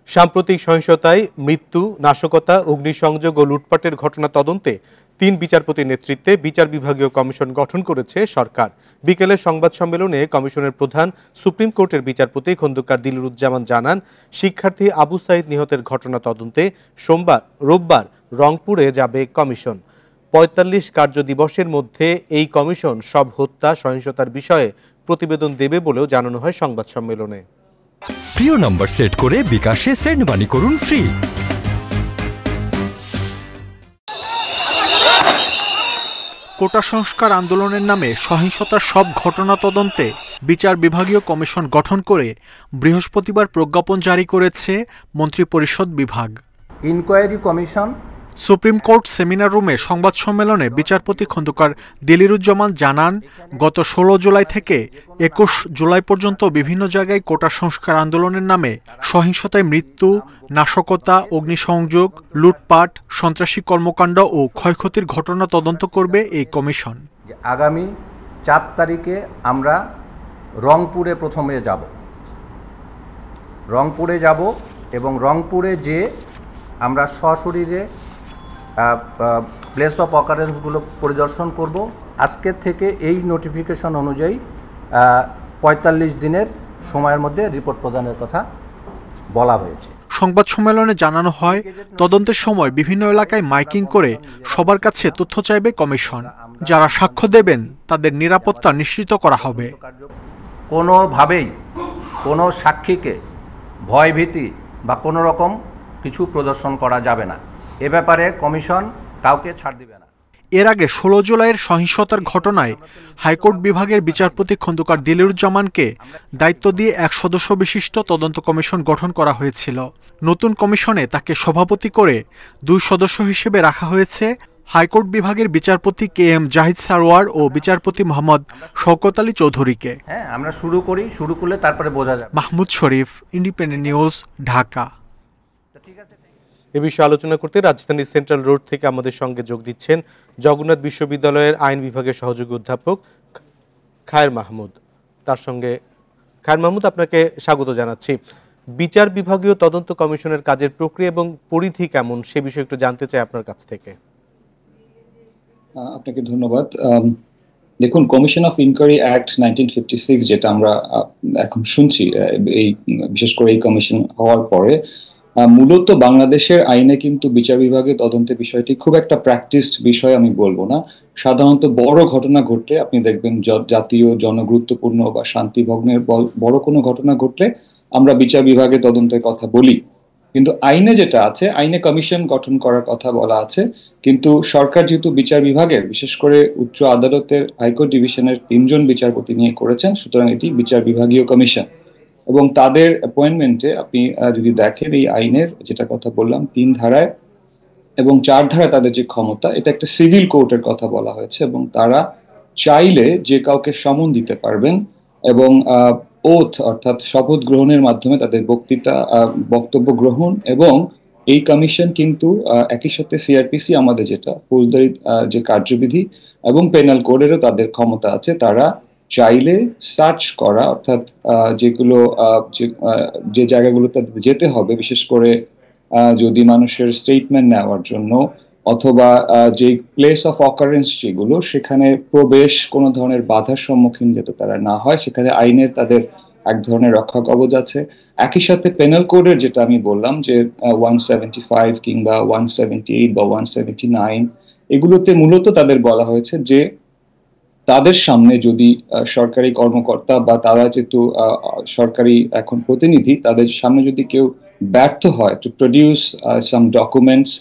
সাম্প্রতিক সহিংসতায় মৃত্যু, নাশকতা, অগ্নিসংযোগ ও লুটপাটের ঘটনা তদন্তে ৩ বিচারপতির নেতৃত্বে বিচার বিভাগীয় কমিশন গঠন করেছে সরকার। বিকেলের সংবাদ সম্মেলনে কমিশনের প্রধান সুপ্রিম কোর্টের বিচারপতি খন্দকার দিলরুজ্জামান জানান, শিক্ষার্থী আবু সাঈদ নিহতের ঘটনা তদন্তে রোববার রংপুরে যাবে কমিশন। ৪৫ কার্য দিবসের মধ্যে এই কমিশন সব হত্যা, সহিংসতার বিষয়ে প্রতিবেদন দেবে বলেও জানানো হয় সংবাদ সম্মেলনে। প্রিয় নম্বর সেট করে বিকাশে সেন্ড মানি করুন ফ্রি। কোটা সংস্কার আন্দোলনের নামে সহিংসতার সব ঘটনা তদন্তে বিচার বিভাগীয় কমিশন গঠন করে বৃহস্পতিবার প্রজ্ঞাপন জারি করেছে মন্ত্রিপরিষদ বিভাগ। Inquiry commission supreme court seminar রুমে সংবাদ সম্মেলনে বিচারপতি খন্দকার দিলরুজ্জামান জানান, গত ১৬ জুলাই থেকে ২১ জুলাই পর্যন্ত বিভিন্ন জায়গায় কোটা সংস্কার আন্দোলনের নামে সহিংসতায় মৃত্যু, নাশকতা, অগ্নিসংযোগ, লুটপাট, সন্ত্রাসী কর্মকাণ্ড ও ক্ষয়ক্ষতির ঘটনা তদন্ত করবে এই কমিশন। আগামী ৪ তারিখে আমরা রংপুরে প্রথমে যাব এবং রংপুরে যে আমরা সশরীরে প্লেস অফ অকারেন্সগুলো পরিদর্শন করব। আজকের থেকে এই নোটিফিকেশন অনুযায়ী ৪৫ দিনের সময়ের মধ্যে রিপোর্ট প্রদানের কথা বলা হয়েছে। সংবাদ সম্মেলনে জানানো হয়, তদন্তের সময় বিভিন্ন এলাকায় মাইকিং করে সবার কাছে তথ্য চাইবে কমিশন। যারা সাক্ষ্য দেবেন তাদের নিরাপত্তা নিশ্চিত করা হবে। কোনোভাবেই কোনো সাক্ষীকে ভয়ভীতি বা কোনো রকম কিছু প্রদর্শন করা যাবে না। এ ব্যাপারে কমিশন কাউকে ছাড় দিবে না। এর আগে ১৬ জুলাইয়ের সহিংসতার ঘটনায় হাইকোর্ট বিভাগের বিচারপতি খন্দকার দিলরুজ্জামানকে দায়িত্ব দিয়ে ১ সদস্য বিশিষ্ট তদন্ত কমিশন গঠন করা হয়েছিল। নতুন কমিশনে তাকে সভাপতি করে ২ সদস্য হিসেবে রাখা হয়েছে হাইকোর্ট বিভাগের বিচারপতি KM জাহিদ সারোয়ার ও বিচারপতি মোহাম্মদ শওকত আলী চৌধুরীকে। আমরা শুরু করলে তারপরে বোঝা যাবে। মাহমুদ শরীফ, ইন্ডিপেন্ডেন্ট নিউজ, ঢাকা। এ বিষয়ে আলোচনা করতে রাজধানীর সেন্ট্রাল রোড থেকে আমাদের সঙ্গে যোগ দিচ্ছেন জগন্নাথ বিশ্ববিদ্যালয়ের আইন বিভাগের সহযোগী অধ্যাপক খায়ের মাহমুদ। খায়ের মাহমুদ, আপনাকে স্বাগত জানাচ্ছি। বিচার বিভাগীয় তদন্ত কমিশনের কাজের প্রক্রিয়া এবং পরিধি কেমন, সে বিষয়ে একটু জানতে চাই আপনার কাছ থেকে। আপনাকে ধন্যবাদ। দেখুন, কমিশন অফ ইনকোয়ারি অ্যাক্ট 1956 যেটা আমরা এখন শুনছি, এই বিশেষ করে এই কমিশন হওয়ার পরে মূলত বাংলাদেশের আইনে কিন্তু বিচার বিভাগের তদন্তের বিষয়টি খুব একটা প্র্যাকটিসড বিষয় আমি বলবো না। সাধারণত বড় ঘটনা ঘটলে আপনি দেখবেন, জাতীয় জনগুরুত্বপূর্ণ বা শান্তি ভগ্নের বড় কোনো ঘটনা ঘটলে আমরা বিচার বিভাগের তদন্তের কথা বলি। কিন্তু আইনে যেটা আছে, আইনে কমিশন গঠন করার কথা বলা আছে। কিন্তু সরকার যেহেতু বিচার বিভাগের, বিশেষ করে উচ্চ আদালতের হাইকোর্ট ডিভিশনের ৩ জন বিচারপতি নিয়ে করেছেন, সুতরাং এটি বিচার বিভাগীয় কমিশন। এবং তাদের অ্যাপয়েন্টমেন্টে আপনি যদি দেখেন, এই আইনের যেটা কথা বললাম 3 ধারায় এবং 4 ধারায় তাদের যে ক্ষমতা, এটা একটা সিভিল কোর্টের কথা বলা হয়েছে এবং তারা চাইলে যে কাউকে সমন দিতে পারবেন এবং ওথ অর্থাৎ শপথ গ্রহণের মাধ্যমে তাদের বক্তব্য গ্রহণ। এবং এই কমিশন কিন্তু একই সাথে সিআরপিসি, আমাদের যেটা ফৌজদারি যে কার্যবিধি এবং পেনাল কোডেরও তাদের ক্ষমতা আছে। তারা চাইলে সার্চ করা, অর্থাৎ যেগুলো যে জায়গাগুলো তাদের যেতে হবে, বিশেষ করে যদি মানুষের স্টেটমেন্ট নেওয়ার জন্য, অথবা যে প্লেস অফ অকারেন্স যেগুলো, সেখানে প্রবেশ কোনো ধরনের বাধার সম্মুখীন যাতে তারা না হয়, সেখানে আইনের তাদের এক ধরনের রক্ষা কবচ আছে। একই সাথে পেনাল কোডের যেটা আমি বললাম যে 175 কিংবা 178 বা 179, এগুলোতে মূলত তাদের বলা হয়েছে যে তাদের সামনে যদি সরকারি কর্মকর্তা বা তারা যেহেতু সরকারি এখন প্রতিনিধি, তাদের সামনে যদি কেউ ব্যর্থ হয় টু প্রডিউস সাম ডকুমেন্টস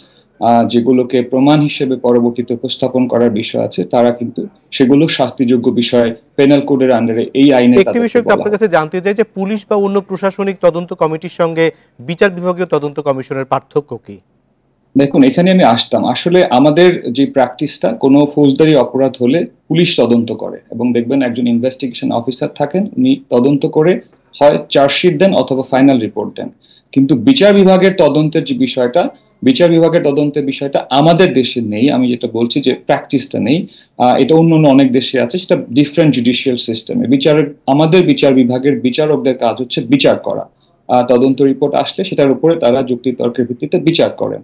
যেগুলোকে প্রমাণ হিসেবে পরবর্তীতে উপস্থাপন করার বিষয় আছে, তারা কিন্তু সেগুলো শাস্তিযোগ্য বিষয় পেনাল কোডের আন্ডারে এই আইনে। একটি বিষয় আপনার কাছে জানতে চাই যে পুলিশ বা অন্য প্রশাসনিক তদন্ত কমিটির সঙ্গে বিচার বিভাগীয় তদন্ত কমিশনের পার্থক্য কি? দেখুন, এখানে আমি আসতাম। আসলে আমাদের যে প্র্যাকটিসটা, কোনো ফৌজদারি অপরাধ হলে পুলিশ তদন্ত করে এবং দেখবেন একজন ইনভেস্টিগেশন অফিসার থাকেন, উনি তদন্ত করে হয় চার্জশিট দেন অথবা ফাইনাল রিপোর্ট দেন। কিন্তু বিচার বিভাগের তদন্তের যে বিষয়টা, বিচার বিভাগের তদন্তের বিষয়টা আমাদের দেশে নেই। আমি যেটা বলছি যে প্র্যাকটিসটা নেই, এটা অন্য অনেক দেশে আছে, সেটা ডিফারেন্ট জুডিশিয়াল সিস্টেমে। আমাদের বিচার বিভাগের বিচারকদের কাজ হচ্ছে বিচার করা, তদন্ত রিপোর্ট আসলে সেটার উপরে তারা যুক্তিতর্কের ভিত্তিতে বিচার করেন।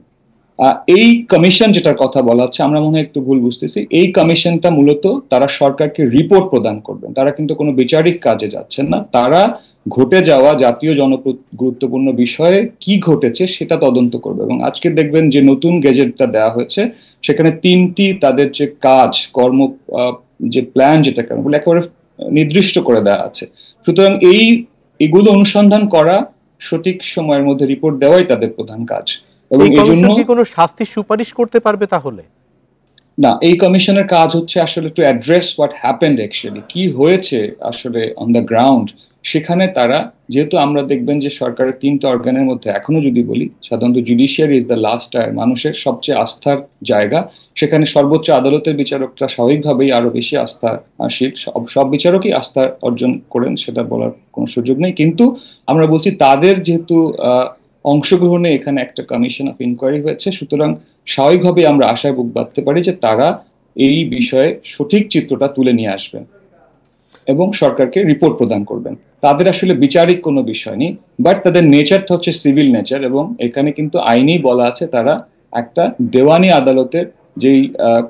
এই কমিশন যেটার কথা বলা হচ্ছে, আমরা মনে হয় একটু ভুল বুঝতেছি। এই কমিশনটা মূলত তারা সরকারকে রিপোর্ট প্রদান করবেন, তারা কিন্তু কোনো বিচারিক কাজে যাচ্ছেন না। তারা ঘটে যাওয়া জাতীয় গুরুত্বপূর্ণ বিষয়ে কি ঘটেছে সেটা তদন্ত করবে। এবং আজকে দেখবেন যে নতুন গেজেটটা দেওয়া হয়েছে, সেখানে 3টি তাদের যে কাজ কর্ম যে প্ল্যান যেটা একেবারে নির্দিষ্ট করে দেওয়া আছে। সুতরাং এইগুলো অনুসন্ধান করা, সঠিক সময়ের মধ্যে রিপোর্ট দেওয়াই তাদের প্রধান কাজ। এবং এই কমিশন কি কোনো শাস্তির সুপারিশ করতে পারবে তাহলে? না, এই কমিশনের কাজ হচ্ছে আসলে to address what happened, actually কি হয়েছে আসলে অন দ্য গ্রাউন্ড। সেখানে তারা, যেহেতু আমরা দেখবেন যে সরকারের 3টা অর্গানের মধ্যে এখনো যদি বলি, সাধারণত judiciary is the last tyre, মানুষের সবচেয়ে আস্থার জায়গা। সেখানে সর্বোচ্চ আদালতের বিচারকরা স্বাভাবিকভাবেই আরো বেশি আস্থাশীল, সব বিচারকই আস্থা অর্জন করেন, সেটা বলার কোনো সুযোগ নেই। কিন্তু আমরা বলছি তাদের যেহেতু অংশগ্রহণে এখানে একটা কমিশন অফ ইনকোয়ারি হয়েছে, সুতরাং স্বাভাবিকভাবে আমরা আশায় বুক বাঁধতে পারি যে তারা এই বিষয়ে সঠিক চিত্রটা তুলে নিয়ে আসবেন এবং সরকারকে রিপোর্ট প্রদান করবেন। তাদের আসলে বিচারিক কোনো বিষয় নেই, বাট তাদের নেচারটা হচ্ছে সিভিল নেচার। এবং এখানে কিন্তু আইনেই বলা আছে তারা একটা দেওয়ানি আদালতের যেই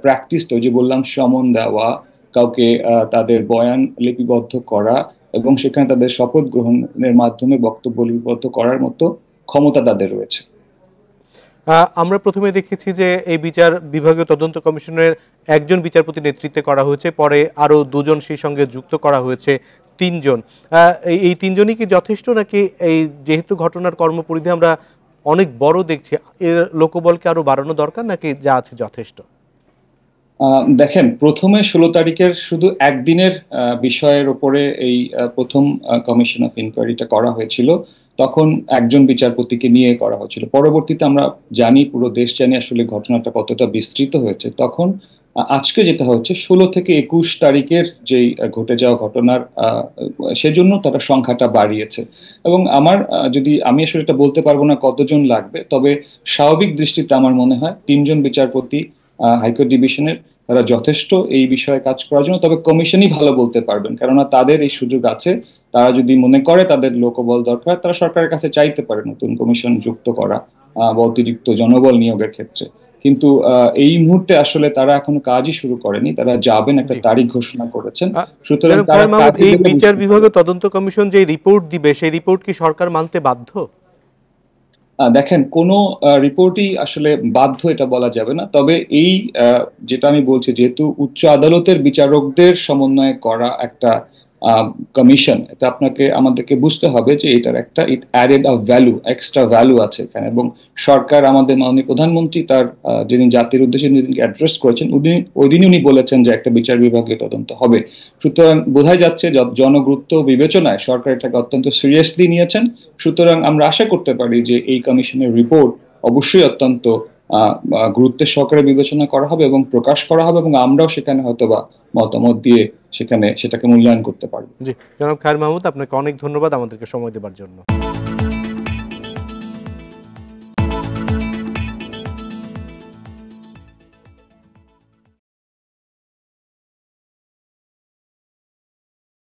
প্র্যাকটিসটা, যে বললাম সমন দেওয়া, কাউকে তাদের বয়ান লিপিবদ্ধ করা এবং সেখানে তাদের শপথ গ্রহণের মাধ্যমে বক্তব্য লিপিবদ্ধ করার মতো ক্ষমতা তাদের রয়েছে। আমরা প্রথমে দেখেছি যে এই বিচার বিভাগীয় তদন্ত কমিশনের একজন বিচারপতি নেতৃত্বে করা হয়েছে, পরে আরো 2জন সেই সঙ্গে যুক্ত করা হয়েছে, 3জন। এই 3জনই কি যথেষ্ট, নাকি এই যেহেতু ঘটনার কর্মপরিধি আমরা অনেক বড় দেখছি, এর লোকবলকে আরো বাড়ানো দরকার, নাকি যা আছে যথেষ্ট? দেখেন, প্রথমে 16 তারিখের শুধু একদিনের বিষয়ের উপরে এই প্রথম কমিশন অফ ইনকোয়ারিটা করা হয়েছিল, তখন একজন বিচারপতিকে নিয়ে করা হয়েছিল। পরবর্তীতে আমরা জানি, পুরো দেশ জানি আসলে ঘটনাটা কতটা বিস্তৃত হয়েছে। তখন আজকে যেটা হচ্ছে 16 থেকে 21 তারিখের যেই ঘটে যাওয়া ঘটনার, সেজন্য তারা সংখ্যাটা বাড়িয়েছে। এবং আমি আসলে এটা বলতে পারবো না কতজন লাগবে, তবে স্বাভাবিক দৃষ্টিতে আমার মনে হয় 3জন বিচারপতি হাইকোর্ট ডিভিশনের তারা যথেষ্ট এই বিষয়ে কাজ করার জন্য। তবে কমিশনই ভালো বলতে পারবেন, কেননা তাদের এই সুযোগ আছে। তারা যদি মনে করে তাদের লোকবল দরকার, তারা সরকারের কাছে চাইতে পারে নতুন কমিশন যুক্ত করা বা অতিরিক্ত জনবল নিয়োগের ক্ষেত্রে। কিন্তু এই মুহূর্তে আসলে তারা এখনো কাজই শুরু করেনি, তারা যাবেন, একটা তারিখ ঘোষণা করেছেন। সুতরাং এই বিচার বিভাগীয় তদন্ত কমিশন যে রিপোর্ট দিবে, সেই রিপোর্ট কি সরকার মানতে বাধ্য? দেখেন, কোনো রিপোর্টই আসলে বাধ্য এটা বলা যাবে না। তবে এই যেটা আমি বলছি, যেহেতু উচ্চ আদালতের বিচারকদের সমন্বয়ে করা একটা কমিশন, এটা আমাদেরকে বুঝতে হবে যে এটার একটা অ্যাডেড ভ্যালু, এক্সট্রা ভ্যালু আছে এখানে। এবং সরকার, আমাদের মাননীয় প্রধানমন্ত্রী তার যেদিন জাতির উদ্দেশ্যে যেদিনকে অ্যাড্রেস করেছেন, ওই দিনই উনি বলেছেন যে একটা বিচার বিভাগীয় তদন্ত হবে। সুতরাং বোঝাই যাচ্ছে জনগুরুত্ব বিবেচনায় সরকার এটাকে অত্যন্ত সিরিয়াসলি নিয়েছেন। সুতরাং আমরা আশা করতে পারি যে এই কমিশনের রিপোর্ট অবশ্যই অত্যন্ত গুরুত্বের সহকারে বিবেচনা করা হবে এবং প্রকাশ করা হবে, এবং আমরাও সেখানে হয়তোবা মতামত দিয়ে সেটাকে মূল্যায়ন করতে পারবো। জি, জনাব খায়ের মাহমুদ, আপনাকে অনেক ধন্যবাদ আমাদেরকে সময় দেওয়ার জন্য।